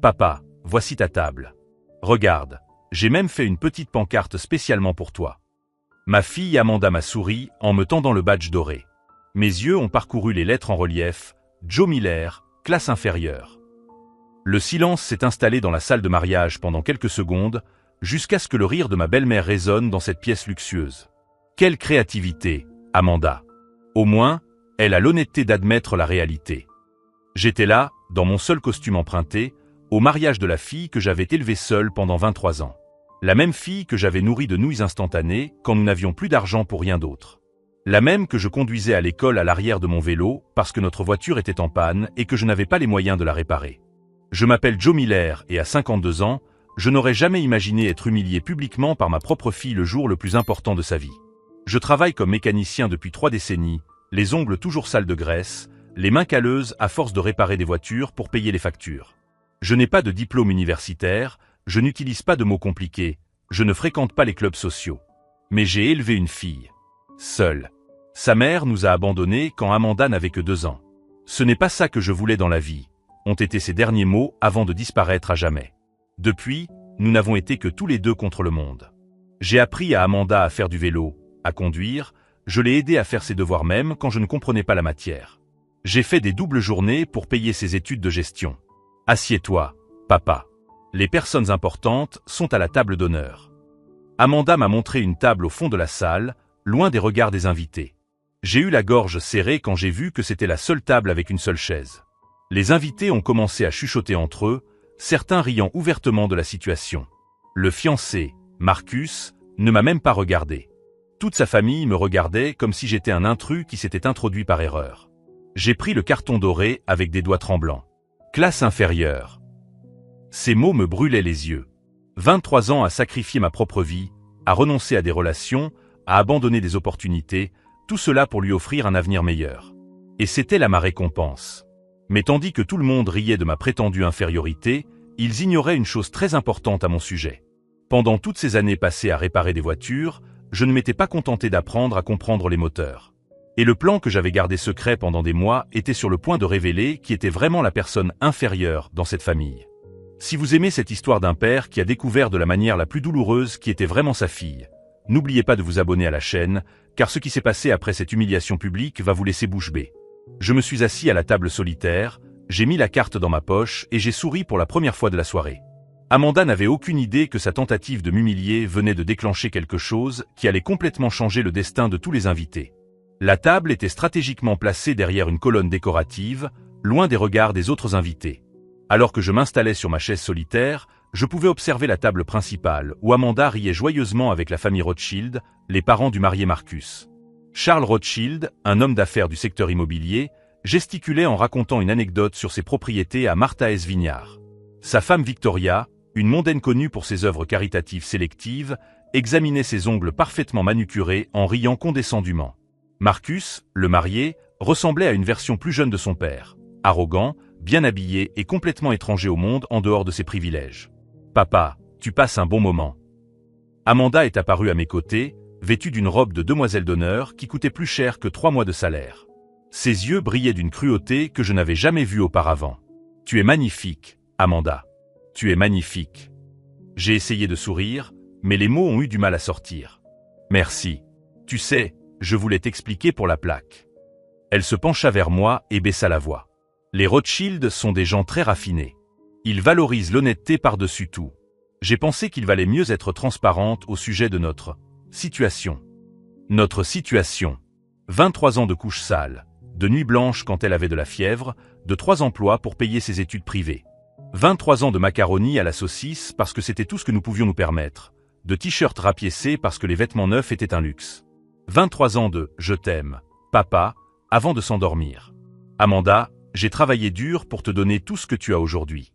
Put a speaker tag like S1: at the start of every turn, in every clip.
S1: Papa, voici ta table. Regarde, j'ai même fait une petite pancarte spécialement pour toi. Ma fille Amanda m'a souri en me tendant le badge doré. Mes yeux ont parcouru les lettres en relief, Joe Miller, classe inférieure. Le silence s'est installé dans la salle de mariage pendant quelques secondes, jusqu'à ce que le rire de ma belle-mère résonne dans cette pièce luxueuse. Quelle créativité, Amanda. Au moins, elle a l'honnêteté d'admettre la réalité. J'étais là, dans mon seul costume emprunté, au mariage de la fille que j'avais élevée seule pendant 23 ans. La même fille que j'avais nourrie de nouilles instantanées quand nous n'avions plus d'argent pour rien d'autre. La même que je conduisais à l'école à l'arrière de mon vélo parce que notre voiture était en panne et que je n'avais pas les moyens de la réparer. Je m'appelle Joe Miller et à 52 ans, je n'aurais jamais imaginé être humilié publiquement par ma propre fille le jour le plus important de sa vie. Je travaille comme mécanicien depuis 3 décennies, les ongles toujours sales de graisse, les mains calleuses à force de réparer des voitures pour payer les factures. Je n'ai pas de diplôme universitaire, je n'utilise pas de mots compliqués, je ne fréquente pas les clubs sociaux. Mais j'ai élevé une fille. Seule. Sa mère nous a abandonnés quand Amanda n'avait que 2 ans. Ce n'est pas ça que je voulais dans la vie, ont été ses derniers mots avant de disparaître à jamais. Depuis, nous n'avons été que tous les deux contre le monde. J'ai appris à Amanda à faire du vélo, à conduire, je l'ai aidée à faire ses devoirs même quand je ne comprenais pas la matière. J'ai fait des doubles journées pour payer ses études de gestion. Assieds-toi, papa. Les personnes importantes sont à la table d'honneur. Amanda m'a montré une table au fond de la salle, loin des regards des invités. J'ai eu la gorge serrée quand j'ai vu que c'était la seule table avec une seule chaise. Les invités ont commencé à chuchoter entre eux, certains riant ouvertement de la situation. Le fiancé, Marcus, ne m'a même pas regardé. Toute sa famille me regardait comme si j'étais un intrus qui s'était introduit par erreur. J'ai pris le carton doré avec des doigts tremblants. Classe inférieure. Ces mots me brûlaient les yeux. 23 ans à sacrifier ma propre vie, à renoncer à des relations, à abandonner des opportunités, tout cela pour lui offrir un avenir meilleur. Et c'était là ma récompense. Mais tandis que tout le monde riait de ma prétendue infériorité, ils ignoraient une chose très importante à mon sujet. Pendant toutes ces années passées à réparer des voitures, je ne m'étais pas contenté d'apprendre à comprendre les moteurs. Et le plan que j'avais gardé secret pendant des mois était sur le point de révéler qui était vraiment la personne inférieure dans cette famille. Si vous aimez cette histoire d'un père qui a découvert de la manière la plus douloureuse qui était vraiment sa fille, n'oubliez pas de vous abonner à la chaîne, car ce qui s'est passé après cette humiliation publique va vous laisser bouche bée. Je me suis assis à la table solitaire, j'ai mis la carte dans ma poche et j'ai souri pour la première fois de la soirée. Amanda n'avait aucune idée que sa tentative de m'humilier venait de déclencher quelque chose qui allait complètement changer le destin de tous les invités. La table était stratégiquement placée derrière une colonne décorative, loin des regards des autres invités. Alors que je m'installais sur ma chaise solitaire, je pouvais observer la table principale où Amanda riait joyeusement avec la famille Rothschild, les parents du marié Marcus. Charles Rothschild, un homme d'affaires du secteur immobilier, gesticulait en racontant une anecdote sur ses propriétés à Martha S. Vineyard. Sa femme Victoria, une mondaine connue pour ses œuvres caritatives sélectives, examinait ses ongles parfaitement manucurés en riant condescendamment. Marcus, le marié, ressemblait à une version plus jeune de son père, arrogant, bien habillé et complètement étranger au monde en dehors de ses privilèges. « Papa, tu passes un bon moment. » Amanda est apparue à mes côtés, vêtue d'une robe de demoiselle d'honneur qui coûtait plus cher que 3 mois de salaire. Ses yeux brillaient d'une cruauté que je n'avais jamais vue auparavant. « Tu es magnifique, Amanda. Tu es magnifique. » J'ai essayé de sourire, mais les mots ont eu du mal à sortir. « Merci. Tu sais, je voulais t'expliquer pour la plaque. » Elle se pencha vers moi et baissa la voix. Les Rothschild sont des gens très raffinés. Ils valorisent l'honnêteté par-dessus tout. J'ai pensé qu'il valait mieux être transparente au sujet de notre situation. Notre situation. 23 ans de couches sales, de nuits blanches quand elle avait de la fièvre, de 3 emplois pour payer ses études privées. 23 ans de macaroni à la saucisse parce que c'était tout ce que nous pouvions nous permettre, de t-shirts rapiécés parce que les vêtements neufs étaient un luxe. 23 ans de « je t'aime, papa » avant de s'endormir. Amanda, j'ai travaillé dur pour te donner tout ce que tu as aujourd'hui.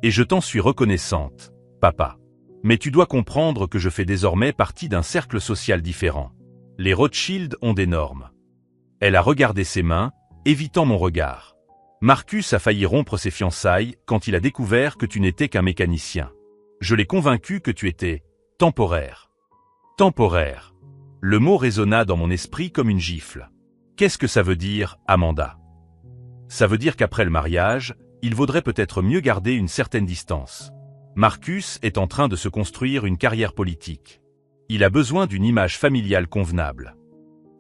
S1: Et je t'en suis reconnaissante, papa. Mais tu dois comprendre que je fais désormais partie d'un cercle social différent. Les Rothschild ont des normes. Elle a regardé ses mains, évitant mon regard. Marcus a failli rompre ses fiançailles quand il a découvert que tu n'étais qu'un mécanicien. Je l'ai convaincu que tu étais temporaire. Temporaire. Le mot résonna dans mon esprit comme une gifle. Qu'est-ce que ça veut dire, Amanda ? Ça veut dire qu'après le mariage, il vaudrait peut-être mieux garder une certaine distance. Marcus est en train de se construire une carrière politique. Il a besoin d'une image familiale convenable.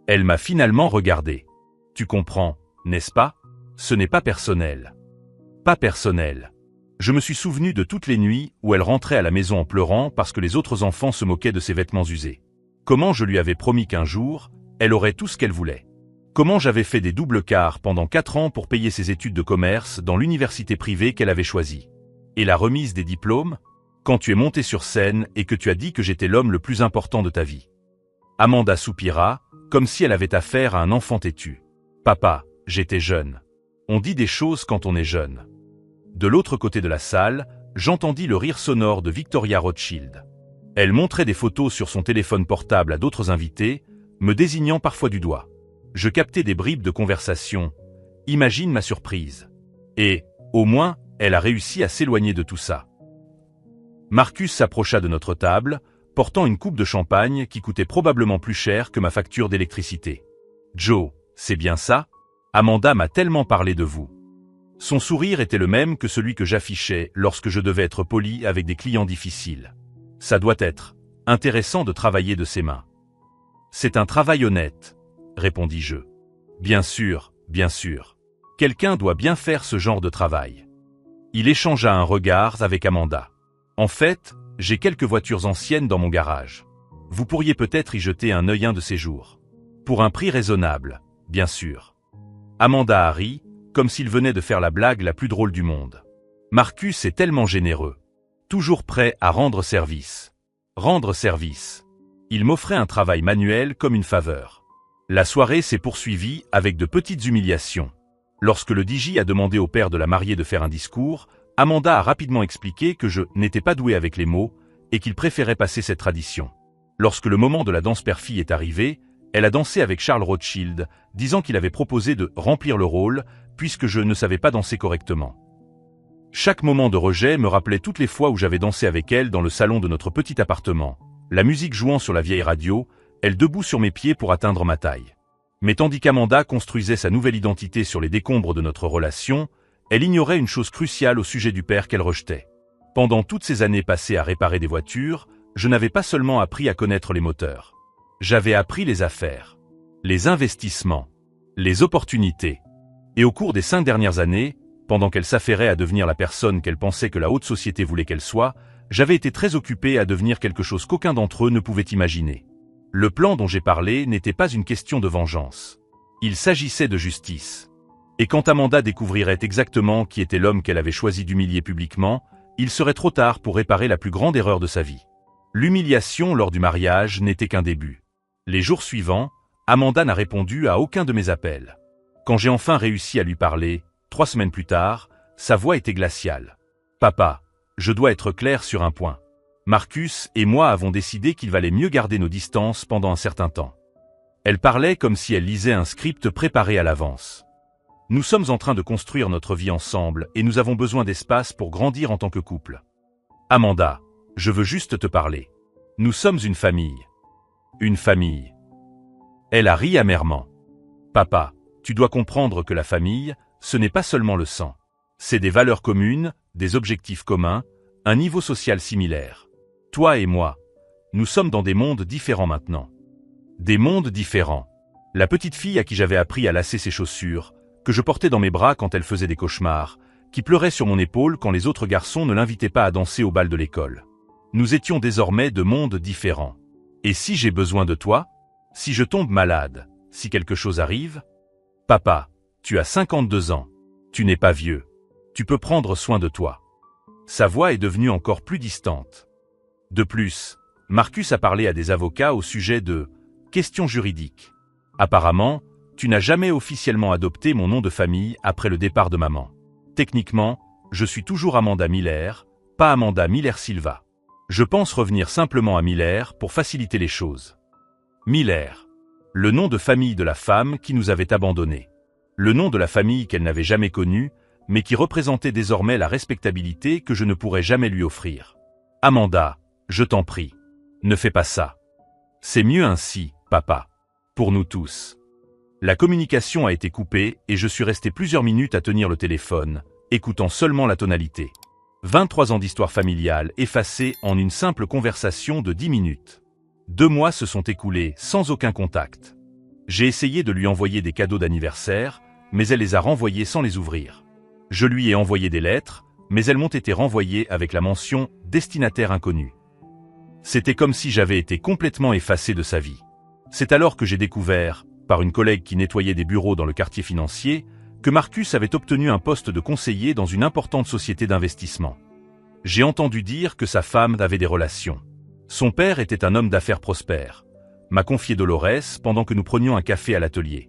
S1: Elle m'a finalement regardé. Tu comprends, n'est-ce pas? Ce n'est pas personnel. Pas personnel. Je me suis souvenu de toutes les nuits où elle rentrait à la maison en pleurant parce que les autres enfants se moquaient de ses vêtements usés. Comment je lui avais promis qu'un jour, elle aurait tout ce qu'elle voulait. Comment j'avais fait des doubles quarts pendant 4 ans pour payer ses études de commerce dans l'université privée qu'elle avait choisie. Et la remise des diplômes? Quand tu es monté sur scène et que tu as dit que j'étais l'homme le plus important de ta vie. Amanda soupira, comme si elle avait affaire à un enfant têtu. Papa, j'étais jeune. On dit des choses quand on est jeune. De l'autre côté de la salle, j'entendis le rire sonore de Victoria Rothschild. Elle montrait des photos sur son téléphone portable à d'autres invités, me désignant parfois du doigt. Je captais des bribes de conversation. Imagine ma surprise. Et, au moins, elle a réussi à s'éloigner de tout ça. Marcus s'approcha de notre table, portant une coupe de champagne qui coûtait probablement plus cher que ma facture d'électricité. Joe, c'est bien ça? Amanda m'a tellement parlé de vous. Son sourire était le même que celui que j'affichais lorsque je devais être poli avec des clients difficiles. Ça doit être intéressant de travailler de ses mains. C'est un travail honnête, répondis-je. Bien sûr, bien sûr. Quelqu'un doit bien faire ce genre de travail. Il échangea un regard avec Amanda. En fait, j'ai quelques voitures anciennes dans mon garage. Vous pourriez peut-être y jeter un œil un de ces jours. Pour un prix raisonnable, bien sûr. Amanda a ri, comme s'il venait de faire la blague la plus drôle du monde. Marcus est tellement généreux. Toujours prêt à rendre service. Rendre service. Il m'offrait un travail manuel comme une faveur. La soirée s'est poursuivie avec de petites humiliations. Lorsque le DJ a demandé au père de la mariée de faire un discours, Amanda a rapidement expliqué que je n'étais pas doué avec les mots et qu'il préférait passer cette tradition. Lorsque le moment de la danse père-fille est arrivé, elle a dansé avec Charles Rothschild, disant qu'il avait proposé de remplir le rôle puisque je ne savais pas danser correctement. Chaque moment de rejet me rappelait toutes les fois où j'avais dansé avec elle dans le salon de notre petit appartement, la musique jouant sur la vieille radio, elle debout sur mes pieds pour atteindre ma taille. Mais tandis qu'Amanda construisait sa nouvelle identité sur les décombres de notre relation, elle ignorait une chose cruciale au sujet du père qu'elle rejetait. Pendant toutes ces années passées à réparer des voitures, je n'avais pas seulement appris à connaître les moteurs. J'avais appris les affaires, les investissements, les opportunités. Et au cours des 5 dernières années, pendant qu'elle s'affairait à devenir la personne qu'elle pensait que la haute société voulait qu'elle soit, j'avais été très occupé à devenir quelque chose qu'aucun d'entre eux ne pouvait imaginer. Le plan dont j'ai parlé n'était pas une question de vengeance. Il s'agissait de justice. Et quand Amanda découvrirait exactement qui était l'homme qu'elle avait choisi d'humilier publiquement, il serait trop tard pour réparer la plus grande erreur de sa vie. L'humiliation lors du mariage n'était qu'un début. Les jours suivants, Amanda n'a répondu à aucun de mes appels. Quand j'ai enfin réussi à lui parler, 3 semaines plus tard, sa voix était glaciale. « Papa, je dois être clair sur un point. Marcus et moi avons décidé qu'il valait mieux garder nos distances pendant un certain temps. » Elle parlait comme si elle lisait un script préparé à l'avance. Nous sommes en train de construire notre vie ensemble et nous avons besoin d'espace pour grandir en tant que couple. Amanda, je veux juste te parler. Nous sommes une famille. Une famille. Elle a ri amèrement. Papa, tu dois comprendre que la famille, ce n'est pas seulement le sang. C'est des valeurs communes, des objectifs communs, un niveau social similaire. Toi et moi, nous sommes dans des mondes différents maintenant. Des mondes différents. La petite fille à qui j'avais appris à lasser ses chaussures, que je portais dans mes bras quand elle faisait des cauchemars, qui pleurait sur mon épaule quand les autres garçons ne l'invitaient pas à danser au bal de l'école. Nous étions désormais de mondes différents. Et si j'ai besoin de toi? Si je tombe malade? Si quelque chose arrive? Papa, tu as 52 ans. Tu n'es pas vieux. Tu peux prendre soin de toi. Sa voix est devenue encore plus distante. De plus, Marcus a parlé à des avocats au sujet de questions juridiques. Apparemment, tu n'as jamais officiellement adopté mon nom de famille après le départ de maman. Techniquement, je suis toujours Amanda Miller, pas Amanda Miller-Silva. Je pense revenir simplement à Miller pour faciliter les choses. Miller. Le nom de famille de la femme qui nous avait abandonnés. Le nom de la famille qu'elle n'avait jamais connue, mais qui représentait désormais la respectabilité que je ne pourrais jamais lui offrir. Amanda, je t'en prie. Ne fais pas ça. C'est mieux ainsi, papa. Pour nous tous. La communication a été coupée et je suis resté plusieurs minutes à tenir le téléphone, écoutant seulement la tonalité. 23 ans d'histoire familiale effacés en une simple conversation de 10 minutes. 2 mois se sont écoulés sans aucun contact. J'ai essayé de lui envoyer des cadeaux d'anniversaire, mais elle les a renvoyés sans les ouvrir. Je lui ai envoyé des lettres, mais elles m'ont été renvoyées avec la mention « destinataire inconnu ». C'était comme si j'avais été complètement effacé de sa vie. C'est alors que j'ai découvert, par une collègue qui nettoyait des bureaux dans le quartier financier, que Marcus avait obtenu un poste de conseiller dans une importante société d'investissement. J'ai entendu dire que sa femme avait des relations. Son père était un homme d'affaires prospère, m'a confié Dolores pendant que nous prenions un café à l'atelier.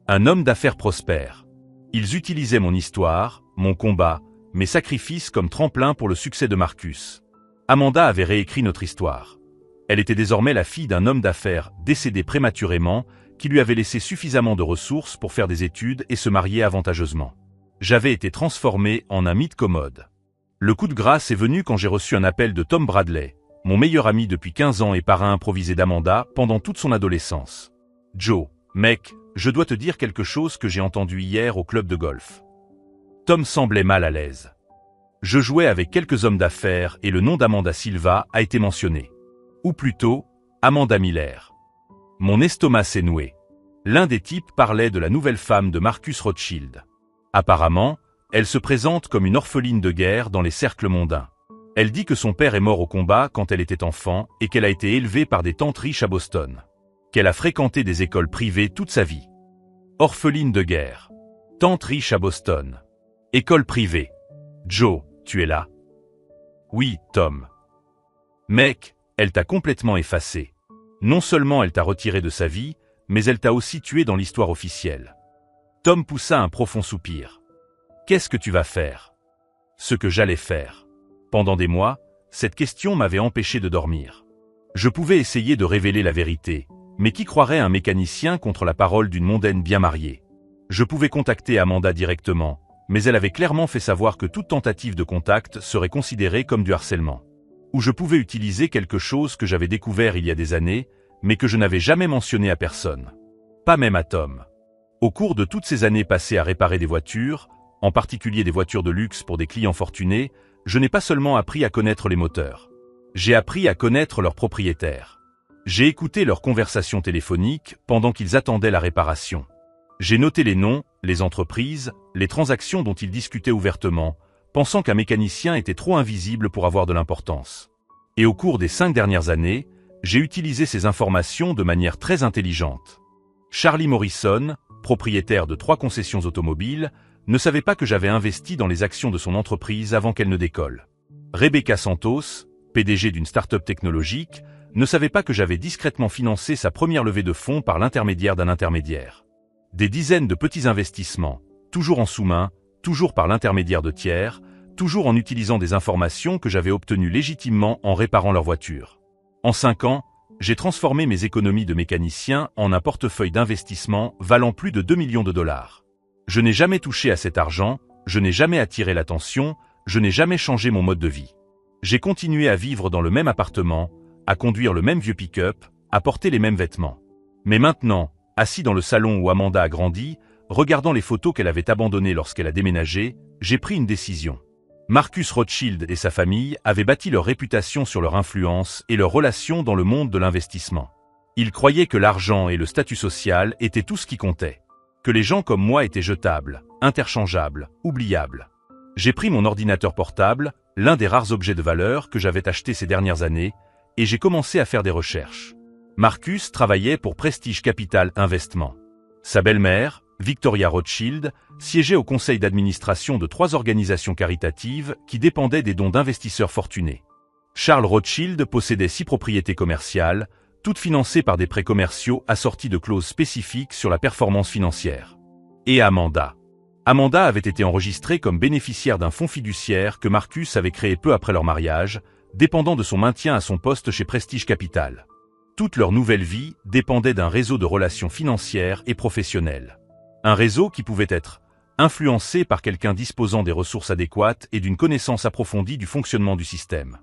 S1: Un homme d'affaires prospère. Ils utilisaient mon histoire, mon combat, mes sacrifices comme tremplin pour le succès de Marcus. Amanda avait réécrit notre histoire. Elle était désormais la fille d'un homme d'affaires décédé prématurément qui lui avait laissé suffisamment de ressources pour faire des études et se marier avantageusement. J'avais été transformé en un mythe commode. Le coup de grâce est venu quand j'ai reçu un appel de Tom Bradley, mon meilleur ami depuis 15 ans et parrain improvisé d'Amanda pendant toute son adolescence. « Joe, mec, je dois te dire quelque chose que j'ai entendu hier au club de golf. » Tom semblait mal à l'aise. Je jouais avec quelques hommes d'affaires et le nom d'Amanda Silva a été mentionné. Ou plutôt, Amanda Miller. Mon estomac s'est noué. L'un des types parlait de la nouvelle femme de Marcus Rothschild. Apparemment, elle se présente comme une orpheline de guerre dans les cercles mondains. Elle dit que son père est mort au combat quand elle était enfant et qu'elle a été élevée par des tantes riches à Boston. Qu'elle a fréquenté des écoles privées toute sa vie. Orpheline de guerre. Tante riche à Boston. École privée. Joe, tu es là? Oui, Tom. Mec, elle t'a complètement effacé. Non seulement elle t'a retiré de sa vie, mais elle t'a aussi tué dans l'histoire officielle. Tom poussa un profond soupir. Qu'est-ce que tu vas faire? Ce que j'allais faire. Pendant des mois, cette question m'avait empêché de dormir. Je pouvais essayer de révéler la vérité, mais qui croirait un mécanicien contre la parole d'une mondaine bien mariée? Je pouvais contacter Amanda directement, mais elle avait clairement fait savoir que toute tentative de contact serait considérée comme du harcèlement. Ou je pouvais utiliser quelque chose que j'avais découvert il y a des années, mais que je n'avais jamais mentionné à personne. Pas même à Tom. Au cours de toutes ces années passées à réparer des voitures, en particulier des voitures de luxe pour des clients fortunés, je n'ai pas seulement appris à connaître les moteurs. J'ai appris à connaître leurs propriétaires. J'ai écouté leurs conversations téléphoniques pendant qu'ils attendaient la réparation. J'ai noté les noms, les entreprises, les transactions dont ils discutaient ouvertement, pensant qu'un mécanicien était trop invisible pour avoir de l'importance. Et au cours des 5 dernières années, j'ai utilisé ces informations de manière très intelligente. Charlie Morrison, propriétaire de 3 concessions automobiles, ne savait pas que j'avais investi dans les actions de son entreprise avant qu'elle ne décolle. Rebecca Santos, PDG d'une start-up technologique, ne savait pas que j'avais discrètement financé sa première levée de fonds par l'intermédiaire d'un intermédiaire. Des dizaines de petits investissements, toujours en sous-main, toujours par l'intermédiaire de tiers, toujours en utilisant des informations que j'avais obtenues légitimement en réparant leur voiture. En 5 ans, j'ai transformé mes économies de mécanicien en un portefeuille d'investissement valant plus de 2 millions de dollars. Je n'ai jamais touché à cet argent, je n'ai jamais attiré l'attention, je n'ai jamais changé mon mode de vie. J'ai continué à vivre dans le même appartement, à conduire le même vieux pick-up, à porter les mêmes vêtements. Mais maintenant, assis dans le salon où Amanda a grandi, regardant les photos qu'elle avait abandonnées lorsqu'elle a déménagé, j'ai pris une décision. Marcus Rothschild et sa famille avaient bâti leur réputation sur leur influence et leurs relations dans le monde de l'investissement. Ils croyaient que l'argent et le statut social étaient tout ce qui comptait. Que les gens comme moi étaient jetables, interchangeables, oubliables. J'ai pris mon ordinateur portable, l'un des rares objets de valeur que j'avais acheté ces dernières années, et j'ai commencé à faire des recherches. Marcus travaillait pour Prestige Capital Investment. Sa belle-mère, Victoria Rothschild, siégeait au conseil d'administration de 3 organisations caritatives qui dépendaient des dons d'investisseurs fortunés. Charles Rothschild possédait 6 propriétés commerciales, toutes financées par des prêts commerciaux assortis de clauses spécifiques sur la performance financière. Et Amanda. Amanda avait été enregistrée comme bénéficiaire d'un fonds fiduciaire que Marcus avait créé peu après leur mariage, dépendant de son maintien à son poste chez Prestige Capital. Toute leur nouvelle vie dépendait d'un réseau de relations financières et professionnelles. Un réseau qui pouvait être influencé par quelqu'un disposant des ressources adéquates et d'une connaissance approfondie du fonctionnement du système.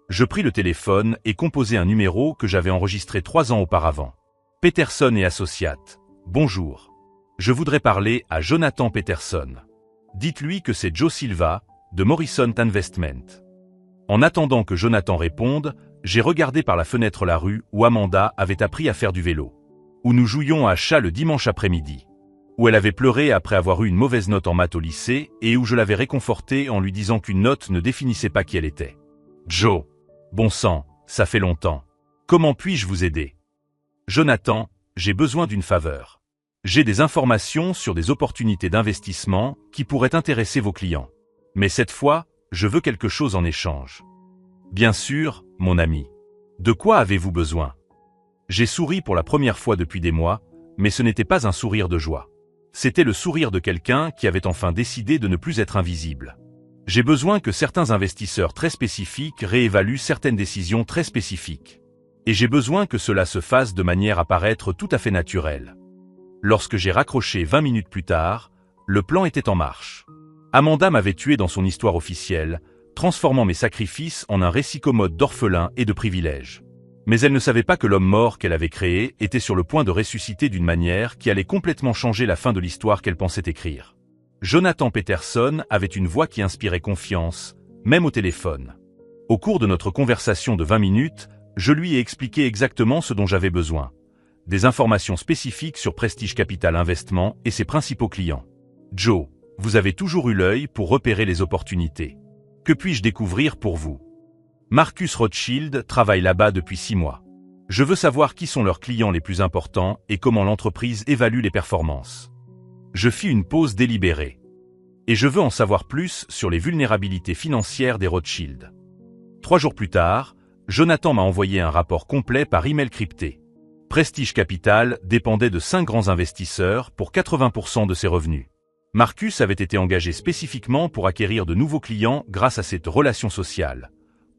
S1: Je pris le téléphone et composai un numéro que j'avais enregistré 3 ans auparavant. Peterson et Associates. Bonjour. Je voudrais parler à Jonathan Peterson. Dites-lui que c'est Joe Silva, de Morrison Investment. » En attendant que Jonathan réponde, j'ai regardé par la fenêtre la rue où Amanda avait appris à faire du vélo, où nous jouions à chat le dimanche après-midi, où elle avait pleuré après avoir eu une mauvaise note en maths au lycée et où je l'avais réconfortée en lui disant qu'une note ne définissait pas qui elle était. « Joe, bon sang, ça fait longtemps. Comment puis-je vous aider ? » « Jonathan, j'ai besoin d'une faveur. J'ai des informations sur des opportunités d'investissement qui pourraient intéresser vos clients. Mais cette fois, je veux quelque chose en échange. » « Bien sûr, mon ami. De quoi avez-vous besoin ? » J'ai souri pour la première fois depuis des mois, mais ce n'était pas un sourire de joie. C'était le sourire de quelqu'un qui avait enfin décidé de ne plus être invisible. J'ai besoin que certains investisseurs très spécifiques réévaluent certaines décisions très spécifiques. Et j'ai besoin que cela se fasse de manière à paraître tout à fait naturelle. Lorsque j'ai raccroché 20 minutes plus tard, le plan était en marche. Amanda m'avait tué dans son histoire officielle, transformant mes sacrifices en un récit commode d'orphelins et de privilèges. Mais elle ne savait pas que l'homme mort qu'elle avait créé était sur le point de ressusciter d'une manière qui allait complètement changer la fin de l'histoire qu'elle pensait écrire. Jonathan Peterson avait une voix qui inspirait confiance, même au téléphone. Au cours de notre conversation de 20 minutes, je lui ai expliqué exactement ce dont j'avais besoin. Des informations spécifiques sur Prestige Capital Investment et ses principaux clients. « Joe, vous avez toujours eu l'œil pour repérer les opportunités. Que puis-je découvrir pour vous ? Marcus Rothschild travaille là-bas depuis 6 mois. Je veux savoir qui sont leurs clients les plus importants et comment l'entreprise évalue les performances. » Je fis une pause délibérée. Et je veux en savoir plus sur les vulnérabilités financières des Rothschild. 3 jours plus tard, Jonathan m'a envoyé un rapport complet par email crypté. Prestige Capital dépendait de 5 grands investisseurs pour 80% de ses revenus. Marcus avait été engagé spécifiquement pour acquérir de nouveaux clients grâce à cette relation sociale.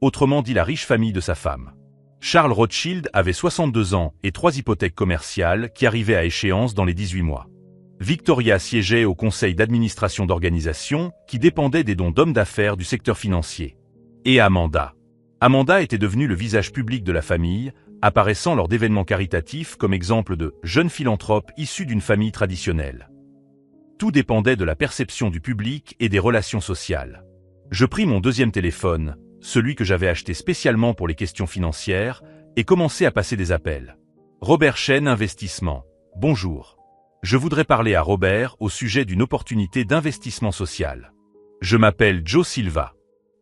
S1: Autrement dit la riche famille de sa femme. Charles Rothschild avait 62 ans et 3 hypothèques commerciales qui arrivaient à échéance dans les 18 mois. Victoria siégeait au conseil d'administration d'organisations qui dépendaient des dons d'hommes d'affaires du secteur financier. Et Amanda. Amanda était devenue le visage public de la famille, apparaissant lors d'événements caritatifs comme exemple de jeune philanthrope issu d'une famille traditionnelle. Tout dépendait de la perception du public et des relations sociales. Je pris mon deuxième téléphone, celui que j'avais acheté spécialement pour les questions financières, et commençai à passer des appels. Robert Chen Investissement. Bonjour. Je voudrais parler à Robert au sujet d'une opportunité d'investissement social. Je m'appelle Joe Silva.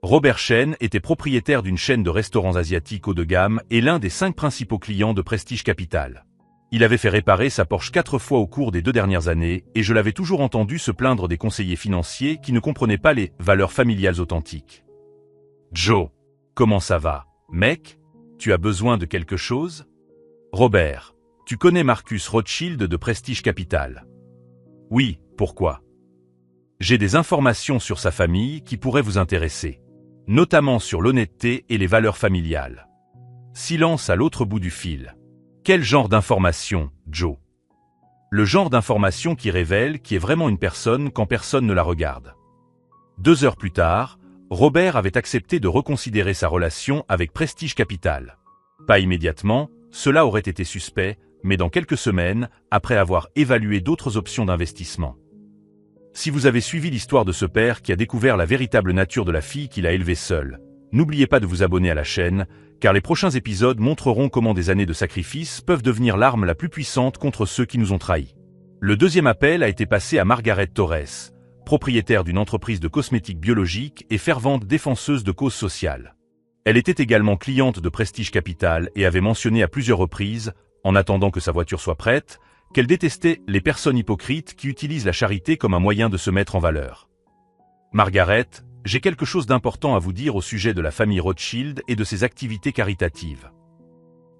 S1: Robert Chen était propriétaire d'une chaîne de restaurants asiatiques haut de gamme et l'un des 5 principaux clients de Prestige Capital. Il avait fait réparer sa Porsche 4 fois au cours des 2 dernières années et je l'avais toujours entendu se plaindre des conseillers financiers qui ne comprenaient pas les valeurs familiales authentiques. Joe, comment ça va, mec? Tu as besoin de quelque chose? Robert, tu connais Marcus Rothschild de Prestige Capital? Oui, pourquoi? J'ai des informations sur sa famille qui pourraient vous intéresser, notamment sur l'honnêteté et les valeurs familiales. Silence à l'autre bout du fil. Quel genre d'information, Joe? Le genre d'information qui révèle qui est vraiment une personne quand personne ne la regarde. 2 heures plus tard, Robert avait accepté de reconsidérer sa relation avec Prestige Capital. Pas immédiatement, cela aurait été suspect, mais dans quelques semaines, après avoir évalué d'autres options d'investissement. Si vous avez suivi l'histoire de ce père qui a découvert la véritable nature de la fille qu'il a élevée seule, n'oubliez pas de vous abonner à la chaîne, car les prochains épisodes montreront comment des années de sacrifice peuvent devenir l'arme la plus puissante contre ceux qui nous ont trahis. Le deuxième appel a été passé à Margaret Torres, propriétaire d'une entreprise de cosmétiques biologiques et fervente défenseuse de causes sociales. Elle était également cliente de Prestige Capital et avait mentionné à plusieurs reprises, en attendant que sa voiture soit prête, qu'elle détestait les personnes hypocrites qui utilisent la charité comme un moyen de se mettre en valeur. Margaret, j'ai quelque chose d'important à vous dire au sujet de la famille Rothschild et de ses activités caritatives.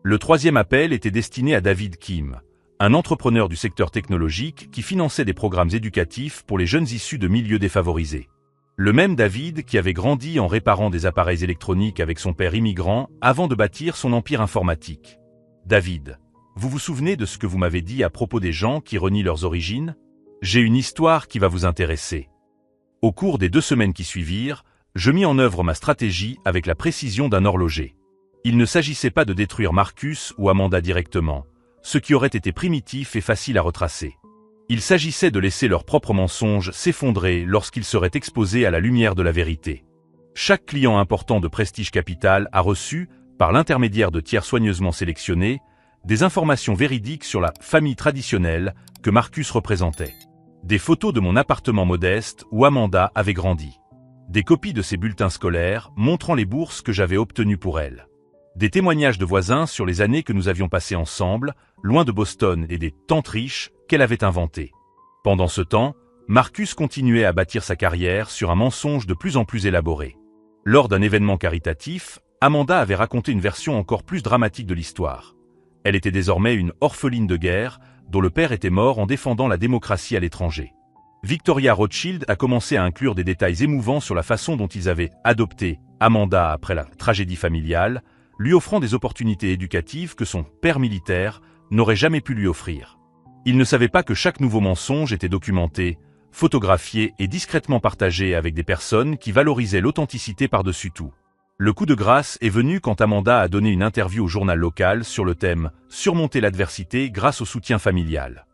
S1: Le troisième appel était destiné à David Kim, un entrepreneur du secteur technologique qui finançait des programmes éducatifs pour les jeunes issus de milieux défavorisés. Le même David qui avait grandi en réparant des appareils électroniques avec son père immigrant avant de bâtir son empire informatique. David, vous vous souvenez de ce que vous m'avez dit à propos des gens qui renient leurs origines? J'ai une histoire qui va vous intéresser. Au cours des 2 semaines qui suivirent, je mis en œuvre ma stratégie avec la précision d'un horloger. Il ne s'agissait pas de détruire Marcus ou Amanda directement, ce qui aurait été primitif et facile à retracer. Il s'agissait de laisser leurs propres mensonges s'effondrer lorsqu'ils seraient exposés à la lumière de la vérité. Chaque client important de Prestige Capital a reçu, par l'intermédiaire de tiers soigneusement sélectionnés, des informations véridiques sur la famille traditionnelle que Marcus représentait. Des photos de mon appartement modeste où Amanda avait grandi. Des copies de ses bulletins scolaires montrant les bourses que j'avais obtenues pour elle. Des témoignages de voisins sur les années que nous avions passées ensemble, loin de Boston, et des tantes riches qu'elle avait inventées. Pendant ce temps, Marcus continuait à bâtir sa carrière sur un mensonge de plus en plus élaboré. Lors d'un événement caritatif, Amanda avait raconté une version encore plus dramatique de l'histoire. Elle était désormais une orpheline de guerre, dont le père était mort en défendant la démocratie à l'étranger. Victoria Rothschild a commencé à inclure des détails émouvants sur la façon dont ils avaient adopté Amanda après la tragédie familiale, lui offrant des opportunités éducatives que son père militaire n'aurait jamais pu lui offrir. Il ne savait pas que chaque nouveau mensonge était documenté, photographié et discrètement partagé avec des personnes qui valorisaient l'authenticité par-dessus tout. Le coup de grâce est venu quand Amanda a donné une interview au journal local sur le thème « Surmonter l'adversité grâce au soutien familial ».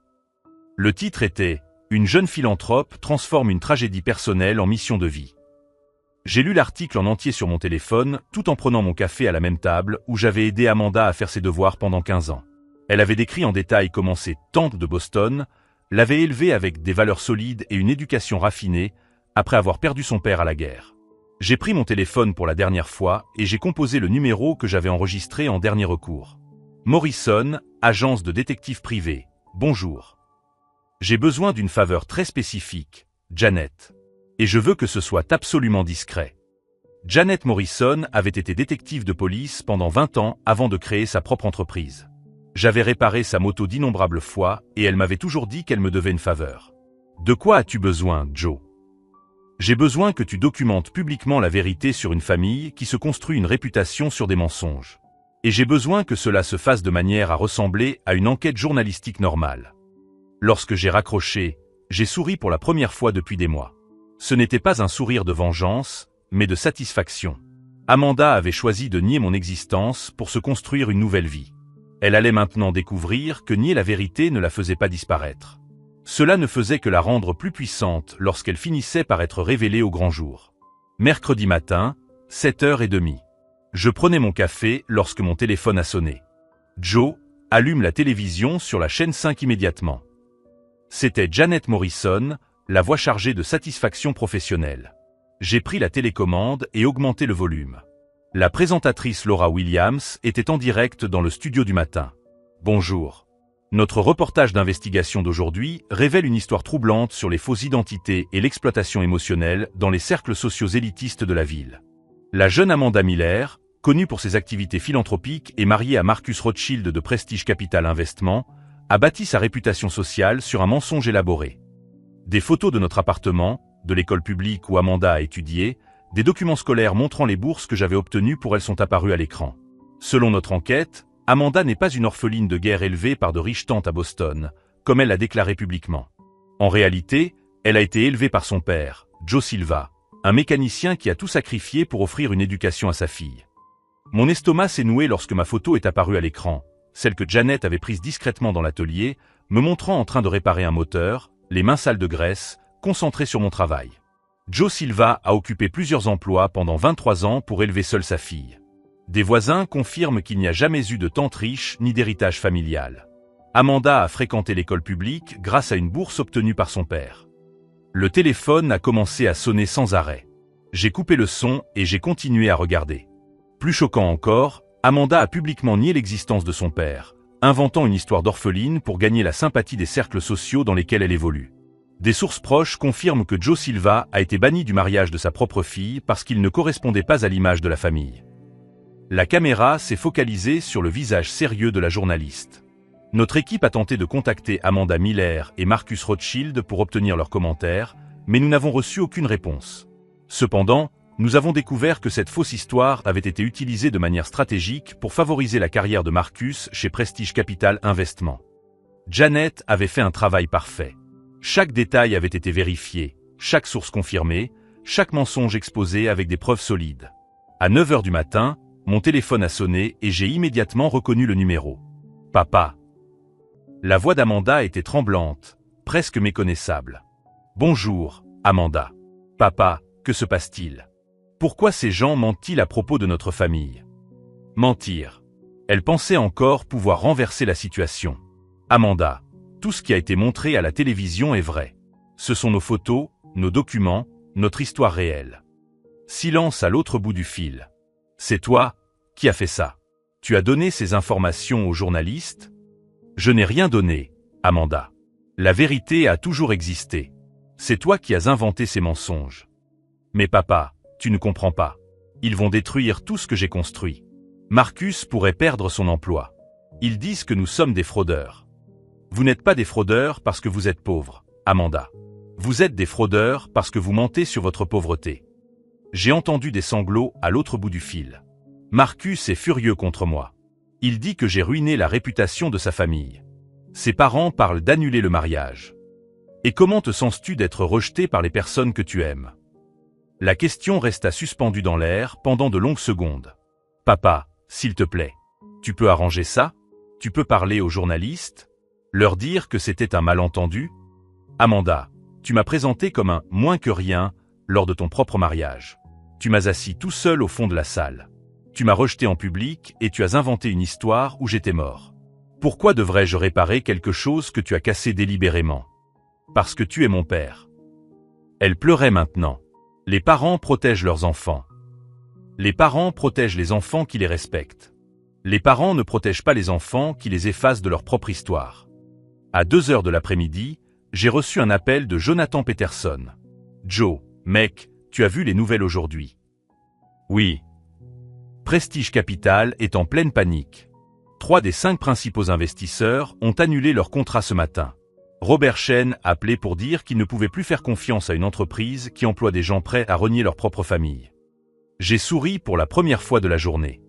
S1: Le titre était « Une jeune philanthrope transforme une tragédie personnelle en mission de vie ». J'ai lu l'article en entier sur mon téléphone, tout en prenant mon café à la même table où j'avais aidé Amanda à faire ses devoirs pendant 15 ans. Elle avait décrit en détail comment ses tantes de Boston l'avaient élevée avec des valeurs solides et une éducation raffinée après avoir perdu son père à la guerre. J'ai pris mon téléphone pour la dernière fois et j'ai composé le numéro que j'avais enregistré en dernier recours. Morrison, agence de détective privé. Bonjour. J'ai besoin d'une faveur très spécifique, Janet. Et je veux que ce soit absolument discret. Janet Morrison avait été détective de police pendant 20 ans avant de créer sa propre entreprise. J'avais réparé sa moto d'innombrables fois et elle m'avait toujours dit qu'elle me devait une faveur. De quoi as-tu besoin, Joe? J'ai besoin que tu documentes publiquement la vérité sur une famille qui se construit une réputation sur des mensonges. Et j'ai besoin que cela se fasse de manière à ressembler à une enquête journalistique normale. Lorsque j'ai raccroché, j'ai souri pour la première fois depuis des mois. Ce n'était pas un sourire de vengeance, mais de satisfaction. Amanda avait choisi de nier mon existence pour se construire une nouvelle vie. Elle allait maintenant découvrir que nier la vérité ne la faisait pas disparaître. Cela ne faisait que la rendre plus puissante lorsqu'elle finissait par être révélée au grand jour. Mercredi matin, 7h30. Je prenais mon café lorsque mon téléphone a sonné. Joe, allume la télévision sur la chaîne 5 immédiatement. C'était Janet Morrison, la voix chargée de satisfaction professionnelle. J'ai pris la télécommande et augmenté le volume. La présentatrice Laura Williams était en direct dans le studio du matin. Bonjour. Notre reportage d'investigation d'aujourd'hui révèle une histoire troublante sur les fausses identités et l'exploitation émotionnelle dans les cercles sociaux élitistes de la ville. La jeune Amanda Miller, connue pour ses activités philanthropiques et mariée à Marcus Rothschild de Prestige Capital Investment, a bâti sa réputation sociale sur un mensonge élaboré. Des photos de notre appartement, de l'école publique où Amanda a étudié, des documents scolaires montrant les bourses que j'avais obtenues pour elle sont apparus à l'écran. Selon notre enquête, Amanda n'est pas une orpheline de guerre élevée par de riches tantes à Boston, comme elle l'a déclaré publiquement. En réalité, elle a été élevée par son père, Joe Silva, un mécanicien qui a tout sacrifié pour offrir une éducation à sa fille. Mon estomac s'est noué lorsque ma photo est apparue à l'écran, celle que Janet avait prise discrètement dans l'atelier, me montrant en train de réparer un moteur, les mains sales de graisse, concentré sur mon travail. Joe Silva a occupé plusieurs emplois pendant 23 ans pour élever seule sa fille. Des voisins confirment qu'il n'y a jamais eu de tante riche ni d'héritage familial. Amanda a fréquenté l'école publique grâce à une bourse obtenue par son père. Le téléphone a commencé à sonner sans arrêt. J'ai coupé le son et j'ai continué à regarder. Plus choquant encore, Amanda a publiquement nié l'existence de son père, inventant une histoire d'orpheline pour gagner la sympathie des cercles sociaux dans lesquels elle évolue. Des sources proches confirment que Joe Silva a été banni du mariage de sa propre fille parce qu'il ne correspondait pas à l'image de la famille. La caméra s'est focalisée sur le visage sérieux de la journaliste. Notre équipe a tenté de contacter Amanda Miller et Marcus Rothschild pour obtenir leurs commentaires, mais nous n'avons reçu aucune réponse. Cependant, nous avons découvert que cette fausse histoire avait été utilisée de manière stratégique pour favoriser la carrière de Marcus chez Prestige Capital Investment. Janet avait fait un travail parfait. Chaque détail avait été vérifié, chaque source confirmée, chaque mensonge exposé avec des preuves solides. À 9h du matin, mon téléphone a sonné et j'ai immédiatement reconnu le numéro. Papa. La voix d'Amanda était tremblante, presque méconnaissable. Bonjour, Amanda. Papa, que se passe-t-il? Pourquoi ces gens mentent-ils à propos de notre famille? Mentir. Elle pensait encore pouvoir renverser la situation. Amanda, tout ce qui a été montré à la télévision est vrai. Ce sont nos photos, nos documents, notre histoire réelle. Silence à l'autre bout du fil. C'est toi qui as fait ça. Tu as donné ces informations aux journalistes? Je n'ai rien donné, Amanda. La vérité a toujours existé. C'est toi qui as inventé ces mensonges. Mais papa, tu ne comprends pas. Ils vont détruire tout ce que j'ai construit. Marcus pourrait perdre son emploi. Ils disent que nous sommes des fraudeurs. Vous n'êtes pas des fraudeurs parce que vous êtes pauvres, Amanda. Vous êtes des fraudeurs parce que vous mentez sur votre pauvreté. J'ai entendu des sanglots à l'autre bout du fil. Marcus est furieux contre moi. Il dit que j'ai ruiné la réputation de sa famille. Ses parents parlent d'annuler le mariage. Et comment te sens-tu d'être rejeté par les personnes que tu aimes? La question resta suspendue dans l'air pendant de longues secondes. Papa, s'il te plaît, tu peux arranger ça? Tu peux parler aux journalistes? Leur dire que c'était un malentendu? Amanda, tu m'as présenté comme un « moins que rien » lors de ton propre mariage. Tu m'as assis tout seul au fond de la salle. Tu m'as rejeté en public et tu as inventé une histoire où j'étais mort. Pourquoi devrais-je réparer quelque chose que tu as cassé délibérément? Parce que tu es mon père. Elle pleurait maintenant. Les parents protègent leurs enfants. Les parents protègent les enfants qui les respectent. Les parents ne protègent pas les enfants qui les effacent de leur propre histoire. À 2h de l'après-midi, j'ai reçu un appel de Jonathan Peterson. Joe, mec, tu as vu les nouvelles aujourd'hui? Oui. Prestige Capital est en pleine panique. 3 des 5 principaux investisseurs ont annulé leur contrat ce matin. Robert Chen a appelé pour dire qu'il ne pouvait plus faire confiance à une entreprise qui emploie des gens prêts à renier leur propre famille. J'ai souri pour la première fois de la journée.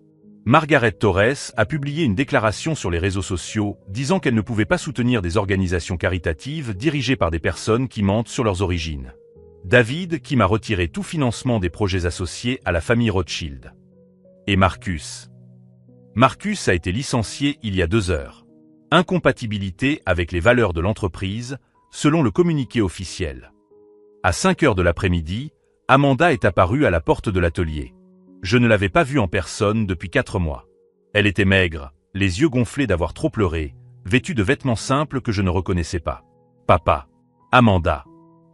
S1: Margaret Torres a publié une déclaration sur les réseaux sociaux disant qu'elle ne pouvait pas soutenir des organisations caritatives dirigées par des personnes qui mentent sur leurs origines. David qui m'a retiré tout financement des projets associés à la famille Rothschild. Et Marcus. Marcus a été licencié il y a 2 heures. Incompatibilité avec les valeurs de l'entreprise, selon le communiqué officiel. À 5h de l'après-midi, Amanda est apparue à la porte de l'atelier. Je ne l'avais pas vue en personne depuis 4 mois. Elle était maigre, les yeux gonflés d'avoir trop pleuré, vêtue de vêtements simples que je ne reconnaissais pas. Papa. Amanda.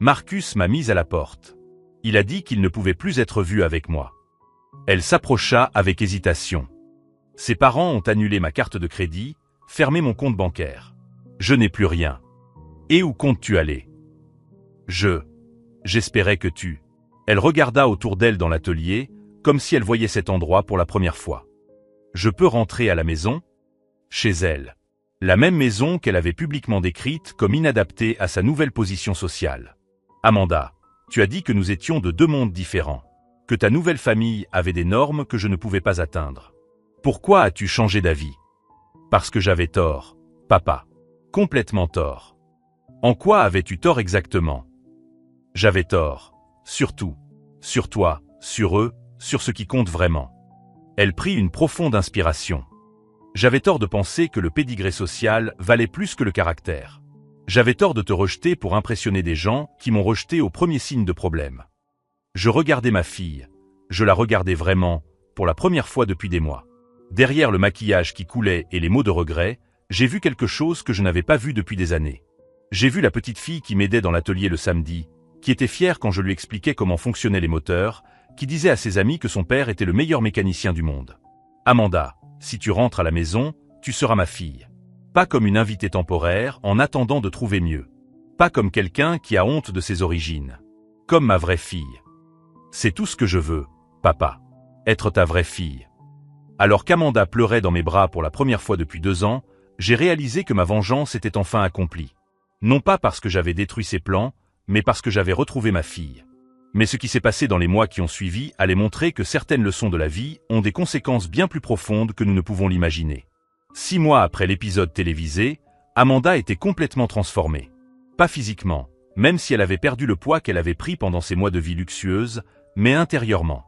S1: Marcus m'a mise à la porte. Il a dit qu'il ne pouvait plus être vu avec moi. Elle s'approcha avec hésitation. Ses parents ont annulé ma carte de crédit, fermé mon compte bancaire. Je n'ai plus rien. Et où comptes-tu aller? J'espérais que tu... Elle regarda autour d'elle dans l'atelier, comme si elle voyait cet endroit pour la première fois. Je peux rentrer à la maison? Chez elle. La même maison qu'elle avait publiquement décrite comme inadaptée à sa nouvelle position sociale. Amanda, tu as dit que nous étions de 2 mondes différents. Que ta nouvelle famille avait des normes que je ne pouvais pas atteindre. Pourquoi as-tu changé d'avis? Parce que j'avais tort, papa. Complètement tort. En quoi avais-tu tort exactement? J'avais tort. Surtout. Sur toi, sur eux, sur ce qui compte vraiment. Elle prit une profonde inspiration. J'avais tort de penser que le pédigré social valait plus que le caractère. J'avais tort de te rejeter pour impressionner des gens qui m'ont rejeté au premier signe de problème. Je regardais ma fille. Je la regardais vraiment, pour la première fois depuis des mois. Derrière le maquillage qui coulait et les mots de regret, j'ai vu quelque chose que je n'avais pas vu depuis des années. J'ai vu la petite fille qui m'aidait dans l'atelier le samedi, qui était fière quand je lui expliquais comment fonctionnaient les moteurs, qui disait à ses amis que son père était le meilleur mécanicien du monde. Amanda, si tu rentres à la maison, tu seras ma fille. Pas comme une invitée temporaire en attendant de trouver mieux. Pas comme quelqu'un qui a honte de ses origines. Comme ma vraie fille. C'est tout ce que je veux, papa. Être ta vraie fille. Alors qu'Amanda pleurait dans mes bras pour la première fois depuis 2 ans, j'ai réalisé que ma vengeance était enfin accomplie. Non pas parce que j'avais détruit ses plans, mais parce que j'avais retrouvé ma fille. Mais ce qui s'est passé dans les mois qui ont suivi allait montrer que certaines leçons de la vie ont des conséquences bien plus profondes que nous ne pouvons l'imaginer. 6 mois après l'épisode télévisé, Amanda était complètement transformée. Pas physiquement, même si elle avait perdu le poids qu'elle avait pris pendant ses mois de vie luxueuse, mais intérieurement.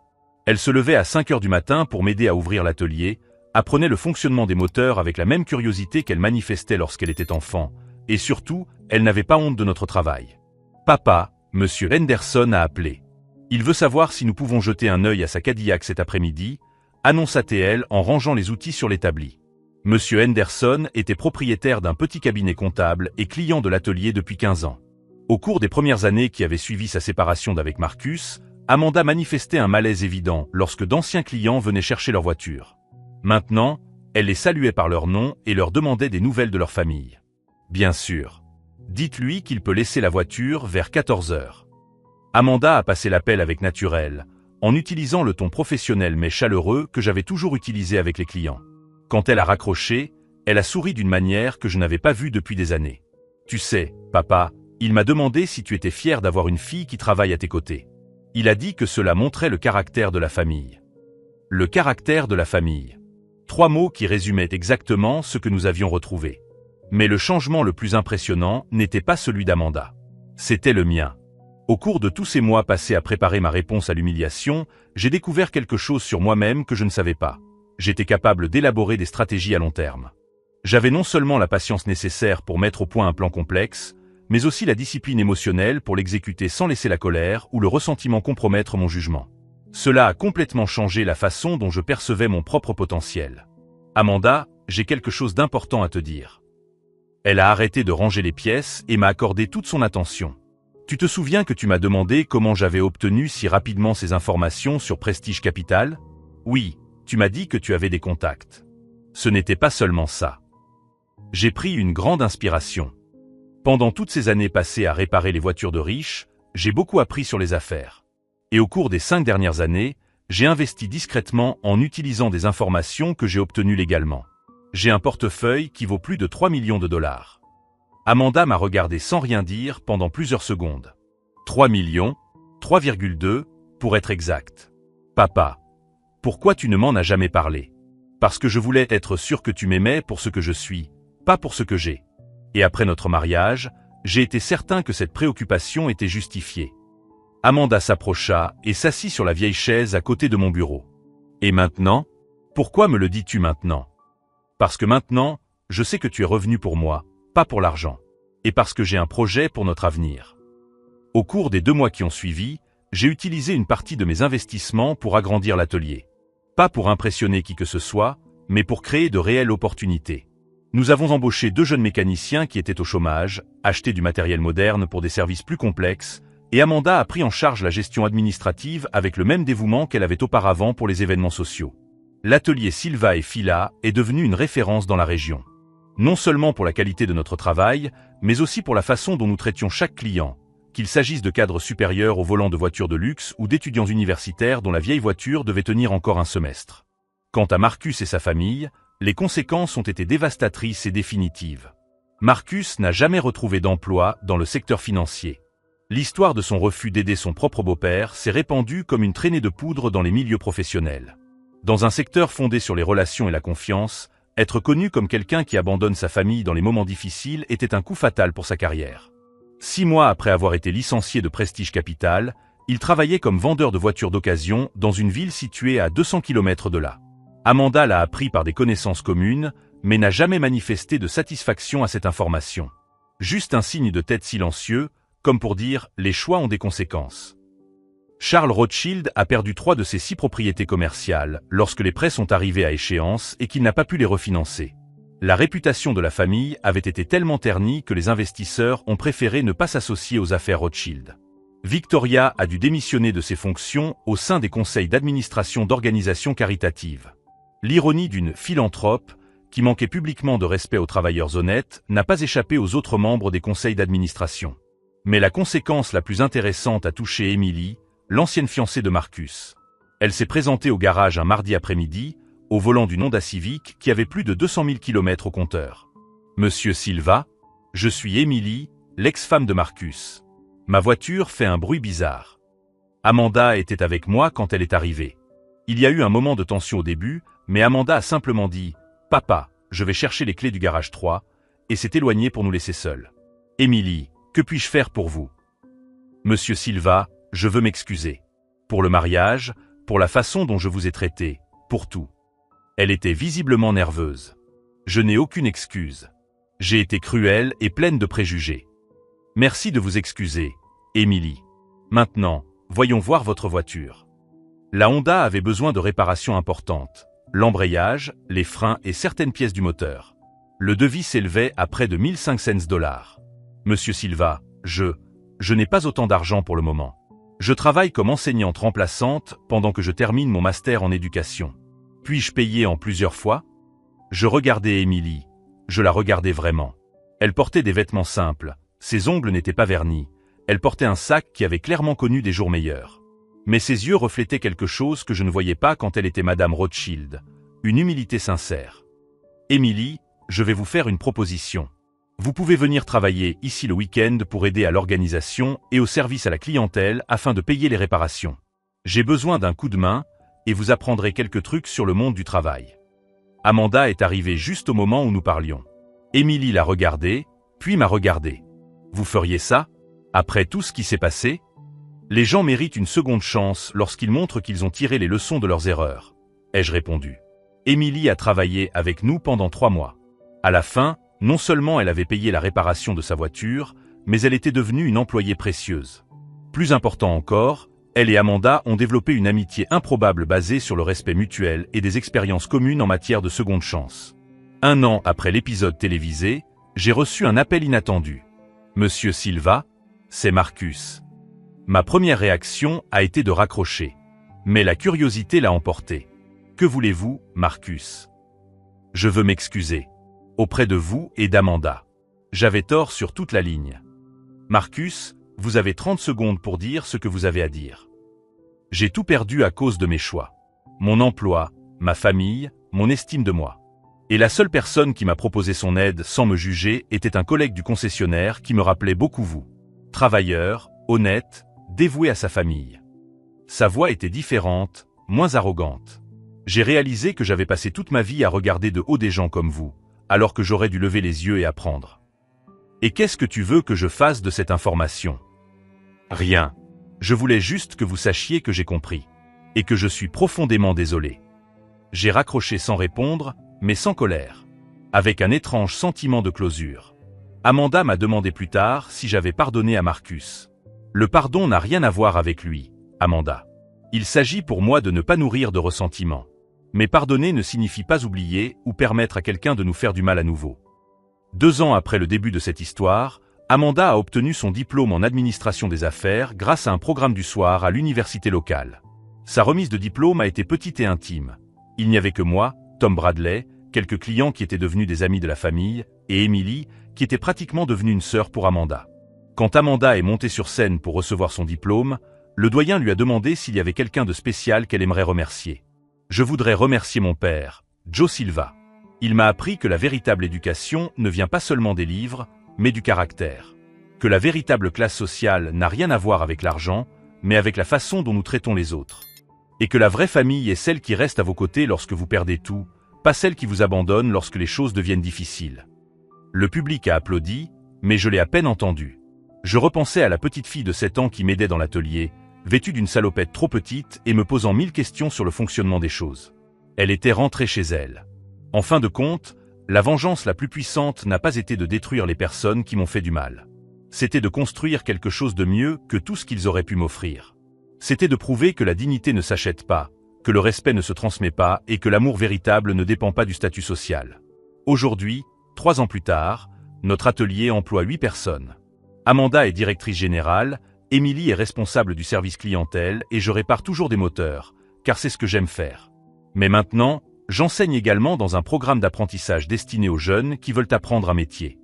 S1: Elle se levait à 5h du matin pour m'aider à ouvrir l'atelier, apprenait le fonctionnement des moteurs avec la même curiosité qu'elle manifestait lorsqu'elle était enfant, et surtout, Elle n'avait pas honte de notre travail. Papa, Monsieur Henderson a appelé. Il veut savoir si nous pouvons jeter un œil à sa Cadillac cet après-midi, annonça-t-elle en rangeant les outils sur l'établi. Monsieur Henderson était propriétaire d'un petit cabinet comptable et client de l'atelier depuis 15 ans. Au cours des premières années qui avaient suivi sa séparation d'avec Marcus, Amanda manifestait un malaise évident lorsque d'anciens clients venaient chercher leur voiture. Maintenant, elle les saluait par leur nom et leur demandait des nouvelles de leur famille. Bien sûr. Dites-lui qu'il peut laisser la voiture vers 14 heures. Amanda a passé l'appel avec naturel, en utilisant le ton professionnel mais chaleureux que j'avais toujours utilisé avec les clients. Quand elle a raccroché, elle a souri d'une manière que je n'avais pas vue depuis des années. Tu sais, papa, il m'a demandé si tu étais fier d'avoir une fille qui travaille à tes côtés. Il a dit que cela montrait le caractère de la famille. Le caractère de la famille. 3 mots qui résumaient exactement ce que nous avions retrouvé. Mais le changement le plus impressionnant n'était pas celui d'Amanda. C'était le mien. Au cours de tous ces mois passés à préparer ma réponse à l'humiliation, j'ai découvert quelque chose sur moi-même que je ne savais pas. J'étais capable d'élaborer des stratégies à long terme. J'avais non seulement la patience nécessaire pour mettre au point un plan complexe, mais aussi la discipline émotionnelle pour l'exécuter sans laisser la colère ou le ressentiment compromettre mon jugement. Cela a complètement changé la façon dont je percevais mon propre potentiel. Amanda, j'ai quelque chose d'important à te dire. Elle a arrêté de ranger les pièces et m'a accordé toute son attention. Tu te souviens que tu m'as demandé comment j'avais obtenu si rapidement ces informations sur Prestige Capital? Oui, tu m'as dit que tu avais des contacts. Ce n'était pas seulement ça. J'ai pris une grande inspiration. Pendant toutes ces années passées à réparer les voitures de riches, j'ai beaucoup appris sur les affaires. Et au cours des 5 dernières années, j'ai investi discrètement en utilisant des informations que j'ai obtenues légalement. J'ai un portefeuille qui vaut plus de 3 millions de dollars. Amanda m'a regardé sans rien dire pendant plusieurs secondes. 3 millions, 3,2 pour être exact. Papa, pourquoi tu ne m'en as jamais parlé? Parce que je voulais être sûr que tu m'aimais pour ce que je suis, pas pour ce que j'ai. Et après notre mariage, j'ai été certain que cette préoccupation était justifiée. Amanda s'approcha et s'assit sur la vieille chaise à côté de mon bureau. Et maintenant? Pourquoi me le dis-tu maintenant? Parce que maintenant, je sais que tu es revenu pour moi, pas pour l'argent. Et parce que j'ai un projet pour notre avenir. Au cours des 2 mois qui ont suivi, j'ai utilisé une partie de mes investissements pour agrandir l'atelier. Pas pour impressionner qui que ce soit, mais pour créer de réelles opportunités. Nous avons embauché 2 jeunes mécaniciens qui étaient au chômage, acheté du matériel moderne pour des services plus complexes, et Amanda a pris en charge la gestion administrative avec le même dévouement qu'elle avait auparavant pour les événements sociaux. L'atelier Silva et Fila est devenu une référence dans la région. Non seulement pour la qualité de notre travail, mais aussi pour la façon dont nous traitions chaque client, qu'il s'agisse de cadres supérieurs au volant de voitures de luxe ou d'étudiants universitaires dont la vieille voiture devait tenir encore un semestre. Quant à Marcus et sa famille, les conséquences ont été dévastatrices et définitives. Marcus n'a jamais retrouvé d'emploi dans le secteur financier. L'histoire de son refus d'aider son propre beau-père s'est répandue comme une traînée de poudre dans les milieux professionnels. Dans un secteur fondé sur les relations et la confiance, être connu comme quelqu'un qui abandonne sa famille dans les moments difficiles était un coup fatal pour sa carrière. 6 mois après avoir été licencié de Prestige Capital, il travaillait comme vendeur de voitures d'occasion dans une ville située à 200 km de là. Amanda l'a appris par des connaissances communes, mais n'a jamais manifesté de satisfaction à cette information. Juste un signe de tête silencieux, comme pour dire « les choix ont des conséquences ». Charles Rothschild a perdu 3 de ses 6 propriétés commerciales lorsque les prêts sont arrivés à échéance et qu'il n'a pas pu les refinancer. La réputation de la famille avait été tellement ternie que les investisseurs ont préféré ne pas s'associer aux affaires Rothschild. Victoria a dû démissionner de ses fonctions au sein des conseils d'administration d'organisations caritatives. L'ironie d'une philanthrope, qui manquait publiquement de respect aux travailleurs honnêtes, n'a pas échappé aux autres membres des conseils d'administration. Mais la conséquence la plus intéressante a touché Emily, l'ancienne fiancée de Marcus. Elle s'est présentée au garage un mardi après-midi, au volant d'une Honda Civic qui avait plus de 200 000 km au compteur. « Monsieur Silva, je suis Emily, l'ex-femme de Marcus. Ma voiture fait un bruit bizarre. » Amanda était avec moi quand elle est arrivée. Il y a eu un moment de tension au début, mais Amanda a simplement dit « Papa, je vais chercher les clés du garage 3 » et s'est éloignée pour nous laisser seuls. « Emily, que puis-je faire pour vous? » « Monsieur Silva, je veux m'excuser. Pour le mariage, pour la façon dont je vous ai traité, pour tout. » Elle était visiblement nerveuse. « Je n'ai aucune excuse. J'ai été cruelle et pleine de préjugés. Merci de vous excuser, Émilie. Maintenant, voyons voir votre voiture. La Honda avait besoin de réparations importantes. L'embrayage, les freins et certaines pièces du moteur. Le devis s'élevait à près de $1,500. Monsieur Silva, je n'ai pas autant d'argent pour le moment. Je travaille comme enseignante remplaçante pendant que je termine mon master en éducation. Puis-je payer en plusieurs fois? Je regardais Émilie. Je la regardais vraiment. Elle portait des vêtements simples. Ses ongles n'étaient pas vernis. Elle portait un sac qui avait clairement connu des jours meilleurs. Mais ses yeux reflétaient quelque chose que je ne voyais pas quand elle était Madame Rothschild. Une humilité sincère. Émilie, je vais vous faire une proposition. Vous pouvez venir travailler ici le week-end pour aider à l'organisation et au service à la clientèle afin de payer les réparations. J'ai besoin d'un coup de main et vous apprendrez quelques trucs sur le monde du travail. Amanda est arrivée juste au moment où nous parlions. Émilie l'a regardée, puis m'a regardé. Vous feriez ça? Après tout ce qui s'est passé? Les gens méritent une seconde chance lorsqu'ils montrent qu'ils ont tiré les leçons de leurs erreurs. Ai-je répondu. Émilie a travaillé avec nous pendant 3 mois. À la fin, non seulement elle avait payé la réparation de sa voiture, mais elle était devenue une employée précieuse. Plus important encore, elle et Amanda ont développé une amitié improbable basée sur le respect mutuel et des expériences communes en matière de seconde chance. 1 an après l'épisode télévisé, j'ai reçu un appel inattendu. Monsieur Silva, c'est Marcus. Ma première réaction a été de raccrocher. Mais la curiosité l'a emporté. Que voulez-vous, Marcus? Je veux m'excuser. Auprès de vous et d'Amanda. J'avais tort sur toute la ligne. Marcus, vous avez 30 secondes pour dire ce que vous avez à dire. J'ai tout perdu à cause de mes choix. Mon emploi, ma famille, mon estime de moi. Et la seule personne qui m'a proposé son aide sans me juger était un collègue du concessionnaire qui me rappelait beaucoup vous. Travailleur, honnête, dévoué à sa famille. Sa voix était différente, moins arrogante. J'ai réalisé que j'avais passé toute ma vie à regarder de haut des gens comme vous, alors que j'aurais dû lever les yeux et apprendre. Et qu'est-ce que tu veux que je fasse de cette information? Rien. Je voulais juste que vous sachiez que j'ai compris. Et que je suis profondément désolé. J'ai raccroché sans répondre, mais sans colère. Avec un étrange sentiment de closure. Amanda m'a demandé plus tard si j'avais pardonné à Marcus. Le pardon n'a rien à voir avec lui, Amanda. Il s'agit pour moi de ne pas nourrir de ressentiment. Mais pardonner ne signifie pas oublier ou permettre à quelqu'un de nous faire du mal à nouveau. 2 ans après le début de cette histoire, Amanda a obtenu son diplôme en administration des affaires grâce à un programme du soir à l'université locale. Sa remise de diplôme a été petite et intime. Il n'y avait que moi, Tom Bradley, quelques clients qui étaient devenus des amis de la famille, et Emily, qui était pratiquement devenue une sœur pour Amanda. Quand Amanda est montée sur scène pour recevoir son diplôme, le doyen lui a demandé s'il y avait quelqu'un de spécial qu'elle aimerait remercier. Je voudrais remercier mon père, Joe Silva. Il m'a appris que la véritable éducation ne vient pas seulement des livres, mais du caractère. Que la véritable classe sociale n'a rien à voir avec l'argent, mais avec la façon dont nous traitons les autres. Et que la vraie famille est celle qui reste à vos côtés lorsque vous perdez tout, pas celle qui vous abandonne lorsque les choses deviennent difficiles. Le public a applaudi, mais je l'ai à peine entendu. Je repensais à la petite fille de 7 ans qui m'aidait dans l'atelier, vêtue d'une salopette trop petite et me posant 1000 questions sur le fonctionnement des choses. Elle était rentrée chez elle. En fin de compte, la vengeance la plus puissante n'a pas été de détruire les personnes qui m'ont fait du mal. C'était de construire quelque chose de mieux que tout ce qu'ils auraient pu m'offrir. C'était de prouver que la dignité ne s'achète pas, que le respect ne se transmet pas et que l'amour véritable ne dépend pas du statut social. Aujourd'hui, 3 ans plus tard, notre atelier emploie 8 personnes. Amanda est directrice générale, Émilie est responsable du service clientèle et je répare toujours des moteurs, car c'est ce que j'aime faire. Mais maintenant, j'enseigne également dans un programme d'apprentissage destiné aux jeunes qui veulent apprendre un métier.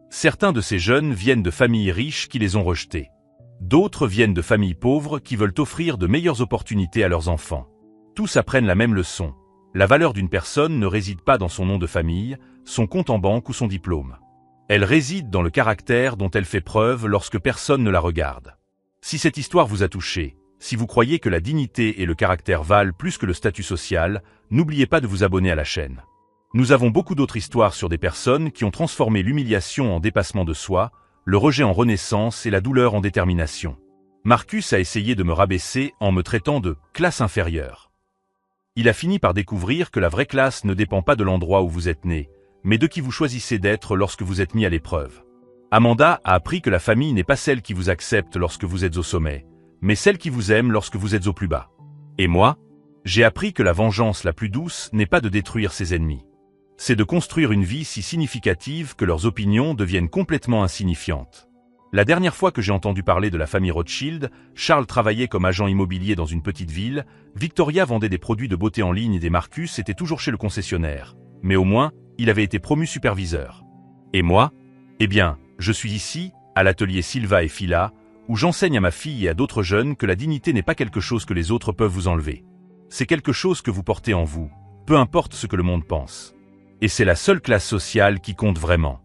S1: Certains de ces jeunes viennent de familles riches qui les ont rejetés. D'autres viennent de familles pauvres qui veulent offrir de meilleures opportunités à leurs enfants. Tous apprennent la même leçon. La valeur d'une personne ne réside pas dans son nom de famille, son compte en banque ou son diplôme. Elle réside dans le caractère dont elle fait preuve lorsque personne ne la regarde. Si cette histoire vous a touché, si vous croyez que la dignité et le caractère valent plus que le statut social, n'oubliez pas de vous abonner à la chaîne. Nous avons beaucoup d'autres histoires sur des personnes qui ont transformé l'humiliation en dépassement de soi, le rejet en renaissance et la douleur en détermination. Marcus a essayé de me rabaisser en me traitant de « classe inférieure ». Il a fini par découvrir que la vraie classe ne dépend pas de l'endroit où vous êtes né, mais de qui vous choisissez d'être lorsque vous êtes mis à l'épreuve. Amanda a appris que la famille n'est pas celle qui vous accepte lorsque vous êtes au sommet, mais celle qui vous aime lorsque vous êtes au plus bas. Et moi, j'ai appris que la vengeance la plus douce n'est pas de détruire ses ennemis. C'est de construire une vie si significative que leurs opinions deviennent complètement insignifiantes. La dernière fois que j'ai entendu parler de la famille Rothschild, Charles travaillait comme agent immobilier dans une petite ville, Victoria vendait des produits de beauté en ligne et Marcus était toujours chez le concessionnaire. Mais au moins, il avait été promu superviseur. Et moi? Eh bien, je suis ici, à l'atelier Silva et Phila, où j'enseigne à ma fille et à d'autres jeunes que la dignité n'est pas quelque chose que les autres peuvent vous enlever. C'est quelque chose que vous portez en vous, peu importe ce que le monde pense. Et c'est la seule classe sociale qui compte vraiment.